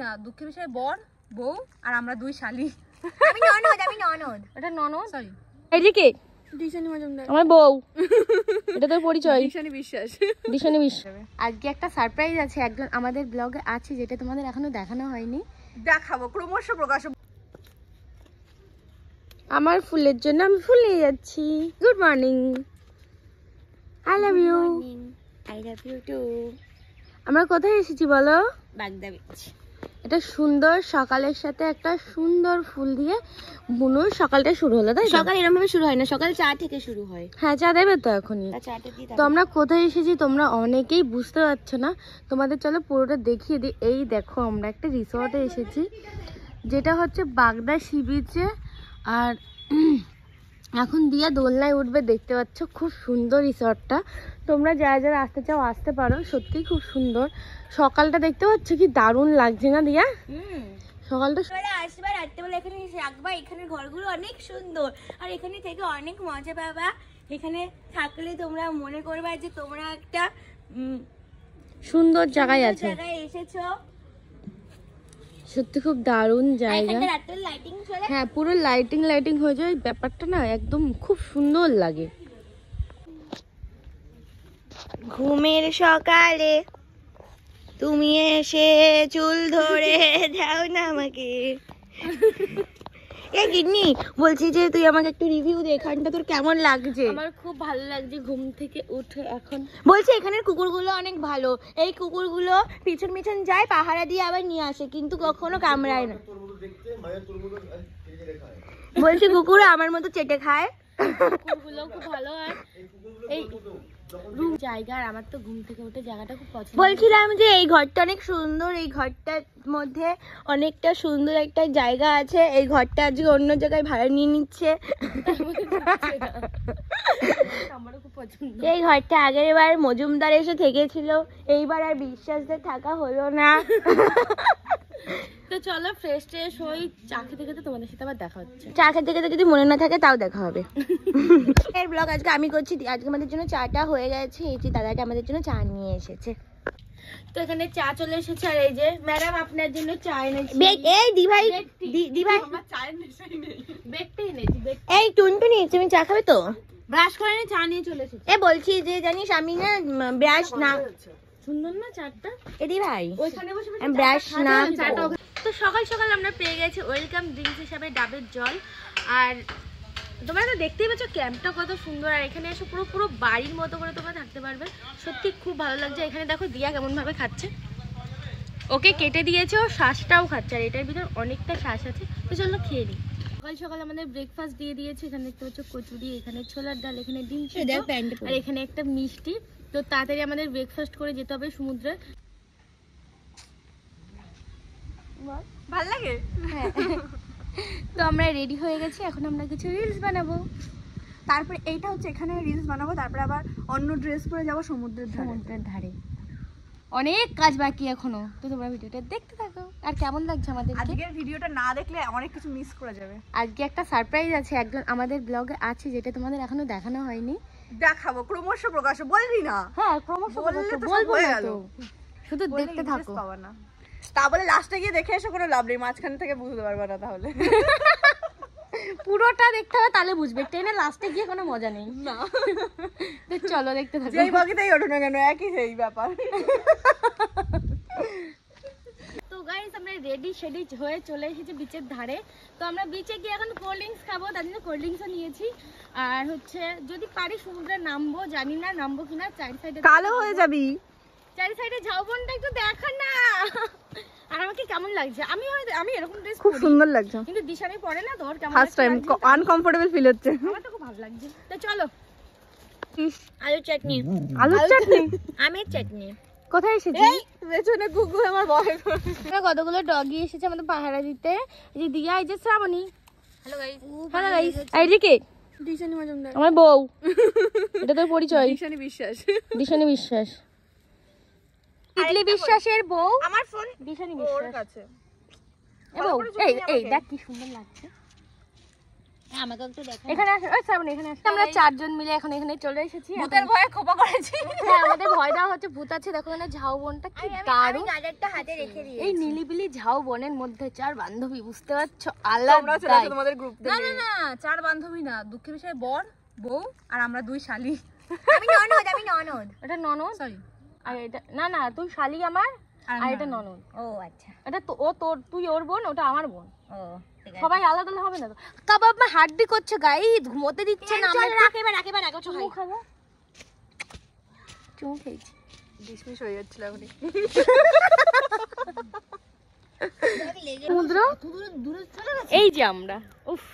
না, দুঃখের বিষয়ে বর, বউ আর আমরা দুই শালি। আমি ননদ। এটা ননদ, সরি। এইদিকে দিশানি মজুমদার আমার বউ, এটা তোর পরিচয়। দিশানি বিশ্বাস। দিশানি বিশ্বাস। আজকে একটা সারপ্রাইজ আছে, একজন আমাদের ব্লগে আছে যেটা তোমাদের এখনো দেখানো হয়নি। দেখাবো, ক্রমশ প্রকাশ। আমার ফুলের জন্য আমি ফুল নিয়ে যাচ্ছি। Good morning, I love you. I love you too. আমরা কোথায় এসেছি বলো? বাগদা বিচ। এটা সুন্দর সকালের সাথে একটা সুন্দর ফুল দিয়ে বুনুর সকালটা শুরু হলো, তাই সকাল এরকম ভাবে শুরু হয় না, সকাল 4 থেকে শুরু হয়। হ্যাঁ, চা দেবে তো এখনই। তো আমরা কোথায় এসেছি তোমরা অনেকেই বুঝতে পারছো না, তোমাদের চলো পুরোটা দেখিয়ে দিই। এই দেখো, আমরা একটা রিসর্টে এসেছি যেটা হচ্ছে বাগদা সি বিচে। আর এখন দিয়া দোলনায় উঠবে, দেখতে পাচ্ছ খুব সুন্দর রিসর্টটা। তোমরা যারা যারা আসতে চাও আসতে পারো, সত্যিই খুব সুন্দর। সকালটা দেখতে পাচ্ছ কি দারুণ লাগছে না দিয়া? সকালটা আসবে রাত্রেবেলা এখানে রাখবা, এখানে ঘরগুলো অনেক সুন্দর আর এখানে থেকে অনেক মজা পাবা। এখানে থাকলে তোমরা মনে করবা যে তোমরা একটা সুন্দর জায়গায় আছে, এসেছো। সত্যি খুব দারুণ জায়গা। রাতের লাইটিং চলে, হ্যাঁ, পুরো লাইটিং হয়ে যায়, ব্যাপারটা না একদম খুব সুন্দর লাগে। ঘুমের সকালে তুমি এসে চুল ধরে দাও না আমাকে। এ গিন্নি, বলছি যে তুই আমাকে একটু রিভিউ দে, এখানটা তোর কেমন লাগছে? আমার খুব ভালো লাগছে ঘুম থেকে উঠে এখন। বলছি এখানের কুকুরগুলো অনেক ভালো, এই কুকুরগুলো পিছন পিছন যায়, পাহারা দিয়ে আবার নিয়ে আসে, কিন্তু কখনো কামড়ায় না। বলছি কুকুর আমার মতো চেটে খায়। কুকুরগুলো খুব ভালো। আর এই জায়গা, আমার তো ঘুম থেকে উঠে জায়গাটা খুব পছন্দ। বলছিলাম যে এই ঘরটা অনেক সুন্দর, এই ঘরটার মধ্যে অনেকটা সুন্দর একটা জায়গা আছে। এই ঘরটা আজকে অন্য জায়গায় ভাড়া নিয়ে নিচ্ছে। আমারও খুব পছন্দ। এই ঘরটা আগের বার মজুমদার এসে থেকেছিল, এইবার আর বিশ্বাসদের থাকা হলো না। তো চলো ফ্রেশ ট্রেশ হই, চা খেতে খেতে তোমাদের সাথে আবার দেখা হচ্ছে। চা খেতে খেতে যদি মনে না থাকে তাও দেখা হবে। এর ব্লগ আজকে আমি করছি। আজকে আমাদের জন্য চাটা হয়ে গেছে, এই যে দাদাটা আমাদের জন্য চা নিয়ে এসেছে। তো এখানে চা চলে এসেছে। আর এই যে ম্যাডাম আপনার জন্য চা এনেছি। এই দি ভাই, দি ভাই আমার চায়ের নেশাই নেই। বেডটি এনেছি। এই টুনটুনি, তুমি চা খাবে তো? ব্রাশ করে নিয়ে চা নিয়ে চলে এসেছি। এ বলছি যে জানিস আমি না ব্রাশ না, সুন্দর না চাটা? এদি ভাই ওইখানে বসে আমি ব্রাশ না। তো সকাল সকাল আমরা পেয়ে গেছি ওয়েলকাম ড্রিঙ্কস হিসাবে ডাবের জল। আর তোমরা তো দেখতেই পাচ্ছ ক্যাম্পটা কত সুন্দর। আর এখানে এসে পুরো পুরো বাড়ির মতো করে তোমরা থাকতে পারবে, সত্যি খুব ভালো লাগছে। এখানে দেখো দিয়া কেমন ভাবে খাচ্ছে, ওকে কেটে দিয়েছে, ও শ্বাসটাও খাচ্ছে। আর এটার ভিতর অনেকটা শ্বাস আছে। তো চলো খেয়ে নিই। সকাল সকাল আমাদের ব্রেকফাস্ট দিয়ে দিয়েছে। এখানে দেখতে পাচ্ছ কচুরি, এখানে ছোলার ডাল, এখানে ডিম সিদ্ধ, আর এখানে একটা মিষ্টি। তো তাড়াতাড়ি আমাদের ব্রেকফাস্ট করে যেতে হবে সমুদ্রে। ভাল লাগে। হ্যাঁ, তো আমরা রেডি হয়ে গেছি, এখন আমরা কিছু রিলস বানাবো। তারপরে এইটা হচ্ছে এখানে রিলস বানাবো, তারপরে আবার অন্য ড্রেস পরে যাবো সমুদ্রের ধারে। অনেক কাজ বাকি এখনো, তো তোমরা ভিডিওটা দেখতে থাকো। আর কেমন লাগছে আমাদের? আজকের ভিডিওটা না দেখলে অনেক কিছু মিস করা যাবে। আজকে একটা সারপ্রাইজ আছে, একজন আমাদের ব্লগে আছে যেটা তোমাদের এখনো দেখানো হয়নি। দেখাবো, ক্রমশ প্রকাশ। বলবি না? হ্যাঁ, ক্রমশ বলবো না তো, শুধু দেখতে থাকো। পাবা না, তা বলে লাস্টে গিয়ে দেখে এসে কোনো লাভ নেই, মাঝখান থেকে বুঝতে পারবে না। তাহলে পুরোটা দেখতে হবে, তাহলে বুঝবে। ট্রেনে লাস্টে গিয়ে কোনো মজা নেই না। তো চলো দেখতে থাকো। যেই বগিতেই ওঠো না কেন একই সেই ব্যাপার। তো গাইস, আমরা রেডি শেডি হয়ে চলে এসেছি বিচের ধারে। তো আমরা বিচে গিয়ে এখন কোল্ড ড্রিঙ্কস খাবো, তার জন্য কোল্ড ড্রিঙ্কসও নিয়েছি। আর হচ্ছে যদি পারি সমুদ্রে নামবো, জানি না নামবো কিনা। চারি সাইডে কালো হয়ে যাবি, চারি সাইডে ঝাউবনটা একটু দেখা না। আর আমাকে কেমন লাগছে, আমি এরকম ড্রেস খুব সুন্দর লাগছে, কিন্তু দিশানি পরে না। তোর কেমন? ফার্স্ট টাইম আনকমফোর্টেবল ফিল হচ্ছে। আমার তো খুব ভালো লাগছে। তো চলো। আলুর চাটনি, আলুর চাটনি, আমের চাটনি। কোথায় এসেছি? পেছনে গুগু আমার ভয় করে। কতগুলো ডগি এসেছে আমাদের পাহারা দিতে। এই যে দিয়া, এই যে Shrabani. Hello guys. Hello guys. এই যে কে? দিশানি মজুমদার আমার বউ, এটা তোর পরিচয়। দিশানি বিশ্বাস। দিশানি বিশ্বাস, তিতলি বিশ্বাসের বউ। আমার ফোন দিশানি ওর বিশ্বাস। কাছে। এই বউ, এই দেখ কি সুন্দর লাগছে। আমাকে একটু দেখা। এখানে আসো, ওই সামনে এখানে আসো। আমরা 4 জন মিলে এখন এখানে চলে এসেছি। ভূতের ভয়ে খোপা করেছি। হ্যাঁ, আমাদের ভয় দেওয়া হচ্ছে ভূত আছে। দেখো এখানে ঝাউবনটা কি দারুণ। গাজরটা হাতে রেখে দিই। এই নীলিবিলি ঝাউবনের মধ্যে 4 বান্ধবী, বুঝতে পারছো? আলাদা তোমাদের গ্রুপ। না না না, 4 বান্ধবী না, দুঃখের বিষয় বর, বউ আর আমরা 2 শালি। আমি ননদ। এটা ননদ, সরি। আর এটা না না, তুই শালি আমার, আর এটা ননদ। ও আচ্ছা। এটা তো ও তোর, তুই ওর বোন, ওটা আমার বোন। ও ঠিক আছে। সবাই আলাদা আলাদা হবে না তো? কাবাব মা হাড্ডি করছে গাইস, ঘুমোতে দিচ্ছে না। আমরা রাখে চুমু খাবো। চুমু খেয়েছি, ডিসমিস হয়ে যাচ্ছিল এখন। সমুদ্র এই যে আমরা, উফ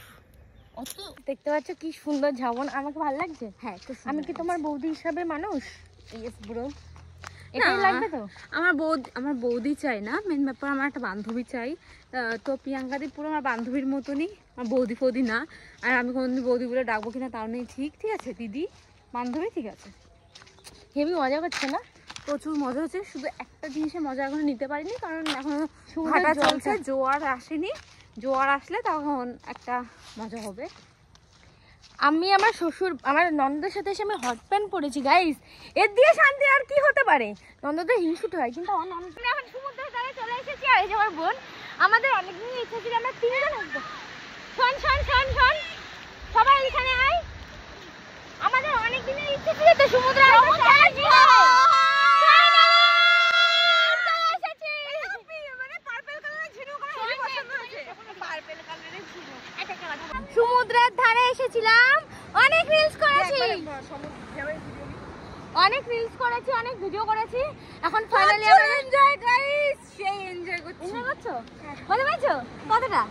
দেখতে পাচ্ছ কি সুন্দর ঝাবন। আমাকে ভালো লাগছে। হ্যাঁ, আমি কি তোমার বৌদি হিসাবে মানুষ? ইয়েস ব্রো, এটাই লাগবে তো। আমার বৌদি চাই না, মেন ব্যাপার আমার একটা বান্ধবী চাই। তো প্রিয়াঙ্কাদি পুরো আমার বান্ধবীর মতনই, আমার বৌদি ফৌদি না। আর আমি কোনোদিন বৌদি বলে ডাকবো কিনা তাও নেই ঠিক। ঠিক আছে দিদি, বান্ধবী ঠিক আছে। হেবি মজা করছে না? প্রচুর মজা হচ্ছে, শুধু একটা জিনিসের মজা এখনো নিতে পারিনি, কারণ এখনো সমুদ্রের ভাটা জলটা। চলছে, জোয়ার আসেনি। জোয়ার আসলে তখন একটা মজা হবে। আমি আমার শ্বশুর, আমার ননদের সাথে এসে আমি হট প্যান্ট পরেছি গাইস। এর দিয়ে শান্তি আর কি হতে পারে? ননদের হিংসুট হয়, কিন্তু আমার ননদ। আমি এখন সমুদ্রের ধারে চলে এসেছি, আর এই যে আমার বোন। আমাদের অনেকদিন ইচ্ছা ছিল আমরা 3 জন আসবো। শোন শোন শোন শোন, সবাই এখানে আয়। আমাদের অনেকদিনের ইচ্ছা ছিল তো সমুদ্রে আসবো। সমুদ্রের ধারে এসেছিলাম, অনেক রিলস করেছি, অনেক ভিডিও করেছি। এখন ফাইনালি আমরা এনজয় গাইস, সেই এনজয় করছি। এনজয় করছো? মজা পাচ্ছো? কতটা?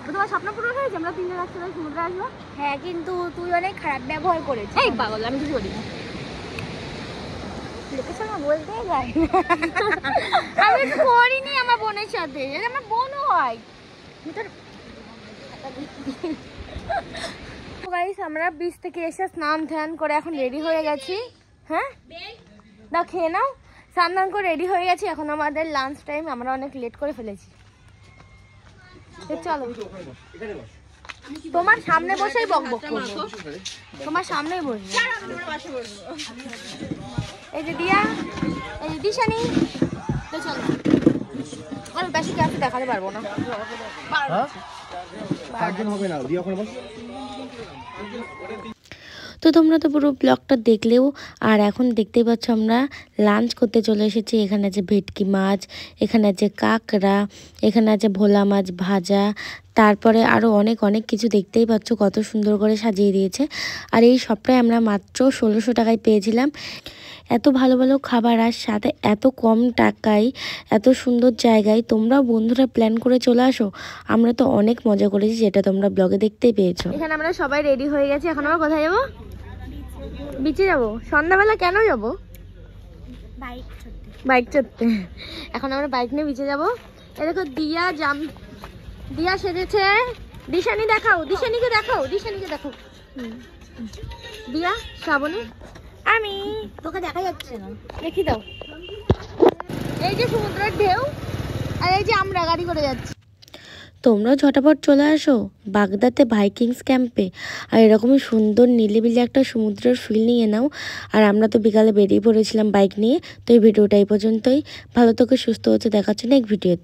তোমার স্বপ্ন পূরণ হয়েছে? আমরা 3 জন একসাথে সমুদ্রে আসবো। হ্যাঁ, কিন্তু তুই অনেক খারাপ ব্যবহার করেছিস। এই পাগল, আমি কিছু করি না। লোকের সঙ্গে বলতেই যাই। আমি কিছু করিনি আমার বোনের সাথে, এটা আমার বোনও হয়। গাইস, আমরা বিচ থেকে এসে স্নান ধ্যান করে এখন রেডি হয়ে গেছি। হ্যাঁ দাও, খেয়ে নাও। স্নান ধান করে রেডি হয়ে গেছি, এখন আমাদের লাঞ্চ টাইম। আমরা অনেক লেট করে ফেলেছি। চলো, তোমার সামনে বসেই বকবক করবো, তোমার সামনেই বসবো। এই যে দিয়া, এই যে দিশানি। তো চলো, আমি বেশি ক্যাফে দেখাতে পারবো না। তো তোমরা তো পুরো ব্লগটা দেখলেও। আর এখন দেখতেই পাচ্ছ আমরা লাঞ্চ করতে চলে এসেছি। এখানে আছে ভেটকি মাছ, এখানে আছে কাঁকড়া, এখানে আছে ভোলা মাছ ভাজা, তারপরে আরও অনেক কিছু দেখতেই পাচ্ছ কত সুন্দর করে সাজিয়ে দিয়েছে। আর এই সবটাই আমরা মাত্র 1600 টাকায় পেয়েছিলাম। এত ভালো ভালো খাবার, আর সাথে এত কম টাকায় এত সুন্দর জায়গায়। তোমরাও বন্ধুরা প্ল্যান করে চলে আসো। আমরা তো অনেক মজা করেছি, যেটা তোমরা ব্লগে দেখতেই পেয়েছো। এখানে আমরা সবাই রেডি হয়ে গেছি। এখন আমরা কোথায় যাবো? বিচে যাবো। সন্ধ্যাবেলা কেন যাবো? বাইক চড়তে। এখন আমরা বাইক নিয়ে বিচে যাবো। এ দেখো দিয়া দিয়া সেজেছে। দিশানি দেখাও, দিশানিকে দেখাও। দিয়া, শ্রাবণী, আমি তোকে দেখা যাচ্ছে না, দেখি দাও। এই যে সমুদ্রের ঢেউ, আর এই যে আমরা গাড়ি করে যাচ্ছি। তোমরাও ঝটাপট চলে আসো বাগদাতে ভাইকিংস ক্যাম্পে, আর এরকমই সুন্দর নিলিবিলি একটা সমুদ্রের ফিল নিয়ে নাও। আর আমরা তো বিকালে বেরিয়ে পড়েছিলাম বাইক নিয়ে। তো এই ভিডিওটা এই পর্যন্তই। ভালো থেকে সুস্থ হচ্ছে, দেখাচ্ছে নেক্সট ভিডিওতে।